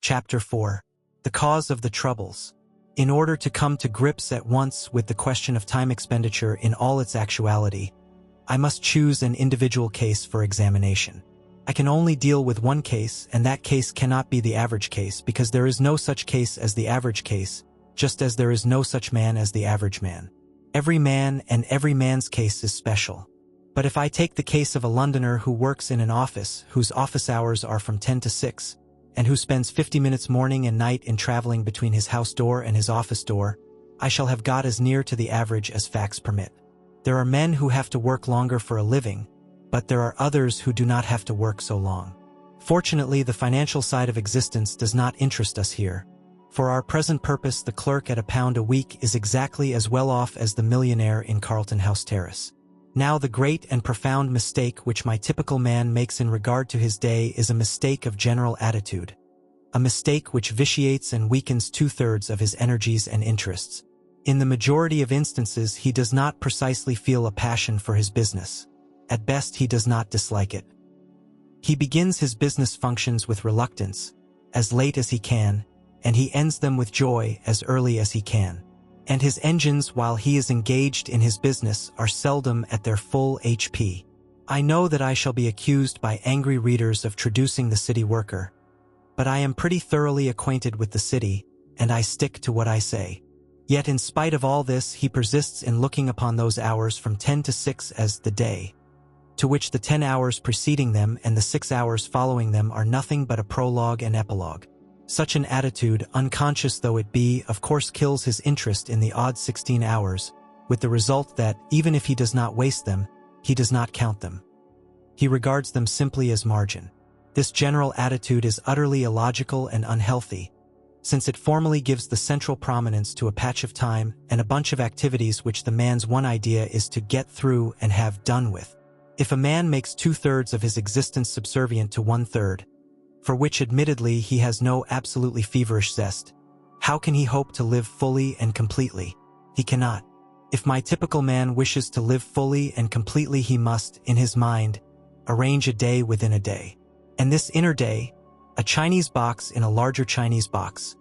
Chapter 4. The Cause of the Troubles. In order to come to grips at once with the question of time expenditure in all its actuality, I must choose an individual case for examination. I can only deal with one case, and that case cannot be the average case because there is no such case as the average case, just as there is no such man as the average man. Every man and every man's case is special. But if I take the case of a Londoner who works in an office whose office hours are from 10 to 6, and who spends 50 minutes morning and night in traveling between his house door and his office door, I shall have got as near to the average as facts permit. There are men who have to work longer for a living, but there are others who do not have to work so long. Fortunately, the financial side of existence does not interest us here. For our present purpose, the clerk at £1 a week is exactly as well off as the millionaire in Carlton House Terrace. Now, the great and profound mistake which my typical man makes in regard to his day is a mistake of general attitude. A mistake which vitiates and weakens 2/3 of his energies and interests. In the majority of instances, he does not precisely feel a passion for his business. At best, he does not dislike it. He begins his business functions with reluctance, as late as he can, and he ends them with joy as early as he can. And his engines, while he is engaged in his business, are seldom at their full HP. I know that I shall be accused by angry readers of traducing the city worker, but I am pretty thoroughly acquainted with the city, and I stick to what I say. Yet in spite of all this, he persists in looking upon those hours from 10 to 6 as the day, to which the 10 hours preceding them and the 6 hours following them are nothing but a prologue and epilogue. Such an attitude, unconscious though it be, of course kills his interest in the odd 16 hours, with the result that, even if he does not waste them, he does not count them. He regards them simply as margin. This general attitude is utterly illogical and unhealthy, since it formally gives the central prominence to a patch of time and a bunch of activities which the man's one idea is to get through and have done with. If a man makes 2/3 of his existence subservient to 1/3, for which admittedly he has no absolutely feverish zest, how can he hope to live fully and completely? He cannot. If my typical man wishes to live fully and completely, he must, in his mind, arrange a day within a day. And this inner day, a Chinese box in a larger Chinese box,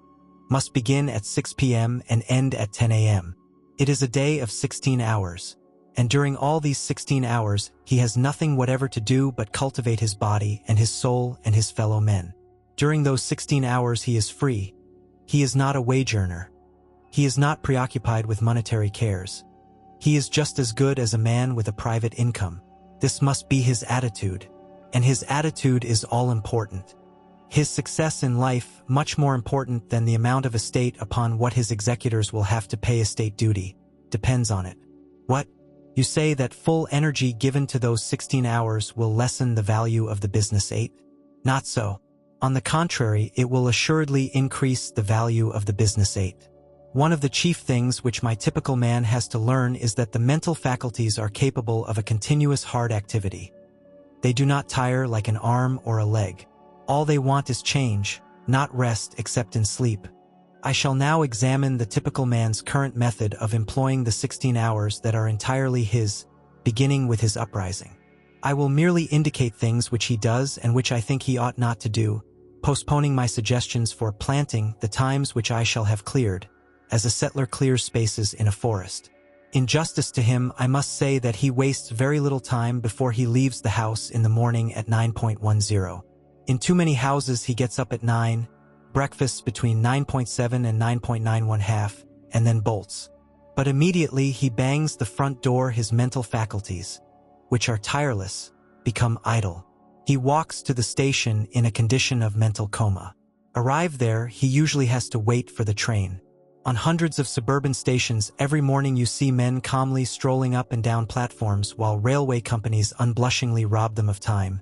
must begin at 6 p.m. and end at 10 a.m. It is a day of 16 hours. And during all these 16 hours, he has nothing whatever to do but cultivate his body and his soul and his fellow men. During those 16 hours he is free. He is not a wage earner. He is not preoccupied with monetary cares. He is just as good as a man with a private income. This must be his attitude, and his attitude is all important. His success in life, much more important than the amount of estate upon what his executors will have to pay estate duty, depends on it. What? You say that full energy given to those 16 hours will lessen the value of the business 8? Not so. On the contrary, it will assuredly increase the value of the business 8. One of the chief things which my typical man has to learn is that the mental faculties are capable of a continuous hard activity. They do not tire like an arm or a leg. All they want is change, not rest except in sleep. I shall now examine the typical man's current method of employing the 16 hours that are entirely his, beginning with his uprising. I will merely indicate things which he does and which I think he ought not to do, postponing my suggestions for planting the times which I shall have cleared, as a settler clears spaces in a forest. In justice to him, I must say that he wastes very little time before he leaves the house in the morning at 9:10. In too many houses he gets up at 9, breakfasts between 9:7 and 9:91, and then bolts. But immediately he bangs the front door, his mental faculties, which are tireless, become idle. He walks to the station in a condition of mental coma. Arrived there, he usually has to wait for the train. On hundreds of suburban stations every morning you see men calmly strolling up and down platforms while railway companies unblushingly rob them of time,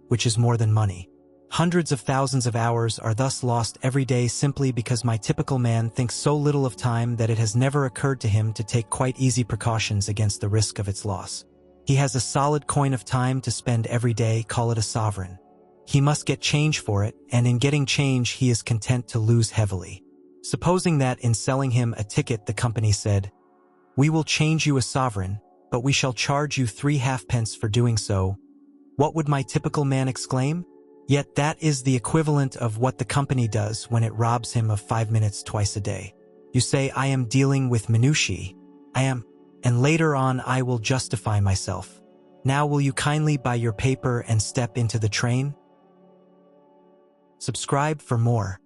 which is more than money. Hundreds of thousands of hours are thus lost every day simply because my typical man thinks so little of time that it has never occurred to him to take quite easy precautions against the risk of its loss. He has a solid coin of time to spend every day, call it a sovereign. He must get change for it, and in getting change he is content to lose heavily. Supposing that in selling him a ticket the company said, "We will change you a sovereign, but we shall charge you 3 halfpence for doing so," what would my typical man exclaim? Yet that is the equivalent of what the company does when it robs him of 5 minutes twice a day. You say, I am dealing with minutiae. I am, and later on I will justify myself. Now will you kindly buy your paper and step into the train? Subscribe for more.